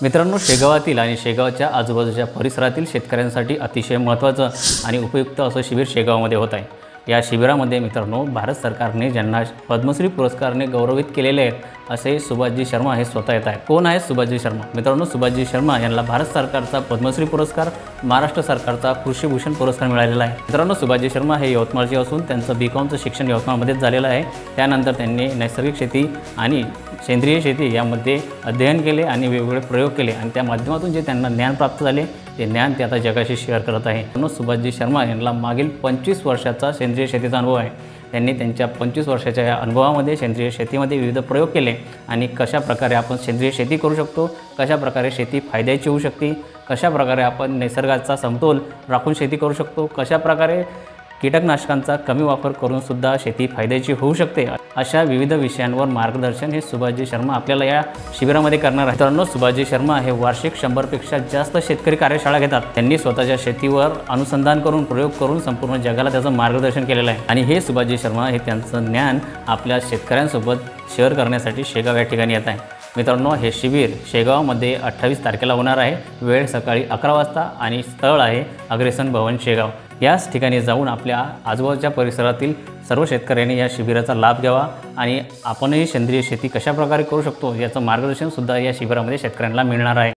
मित्रांनो, शेगावातील आणि शेगावच्या आजूबाजूच्या परिसरातील शेतकऱ्यांसाठी अतिशय महत्त्वाचं आणि उपयुक्त असं शिबिर शेगावमध्ये होत आहे। या शिबिरामध्ये मित्रांनो, भारत सरकारने ज्यांना पद्मश्री पुरस्काराने गौरवित केलेले आहेत असे सुभाषजी शर्मा हे स्वतः येत आहेत। कोण आहेत सुभाषजी शर्मा? मित्रांनो, सुभाषजी शर्मा यांना भारत सरकारचा पद्मश्री पुरस्कार, महाराष्ट्र सरकारचा कृषीभूषण पुरस्कार मिळालेला आहे। मित्रांनो, सुभाषजी शर्मा हे यवतमाळचे असून त्यांचं B.Com शिक्षण यवतमाळमध्येच झालेलं आहे। त्यानंतर त्यांनी नैसर्गिक शेती आणि सेंद्रिय शेती यामध्ये अध्ययन केले आणि वेगवेगळे प्रयोग केले आणि त्या माध्यमातून जे त्यांना ज्ञान प्राप्त झाले ते ज्ञान ते आता जगाशी शेअर करत आहे। म्हणून सुभाषजी शर्मा यांना मागील 25 वर्षाचा सेंद्रिय शेतीचा अनुभव आहे। त्यांनी त्यांच्या 25 वर्षाच्या या अनुभवामध्ये सेंद्रिय शेतीमध्ये विविध प्रयोग केले आणि कशा प्रकारे आपण सेंद्रिय शेती करू शकतो, कशा प्रकारे शेती फायद्याची होऊ शकते, कशा प्रकारे आपण निसर्गाचा समतोल राखून शेती करू शकतो, कशा प्रकारे कीटकनाशकांचा कमी वापर करून सुद्धा शेती फायद्याची होऊ शकते, अशा विविध विषयांवर मार्गदर्शन हे सुभाषजी शर्मा आपल्याला या शिबिरामध्ये करणार आहेत। मित्रांनो, सुभाषजी शर्मा हे वार्षिक 100 पेक्षा जास्त शेतकरी कार्यशाळा घेतात। त्यांनी स्वतःच्या शेतीवर अनुसंधान करून प्रयोग करून संपूर्ण जगाला त्याचं मार्गदर्शन केलेलं आहे आणि हे सुभाषजी शर्मा हे त्यांचं ज्ञान आपल्या शेतकऱ्यांसोबत शेअर करण्यासाठी शेगाव या ठिकाणी येत आहे। मित्रांनो, हे शिबिर शेगावमध्ये 28 तारखेला होणार आहे। वेळ सकाळी 11 वाजता आणि स्थळ आहे अग्रेसन भवन शेगाव। याच ठिकाणी जाऊन आपल्या आजूबाजूच्या परिसरातील सर्व शेतकऱ्यांनी या शिबिराचा लाभ घ्यावा आणि आपणही सेंद्रिय शेती कशा प्रकारे करू शकतो याचं मार्गदर्शन सुद्धा या शिबिरामध्ये शेतकऱ्यांना मिळणार आहे।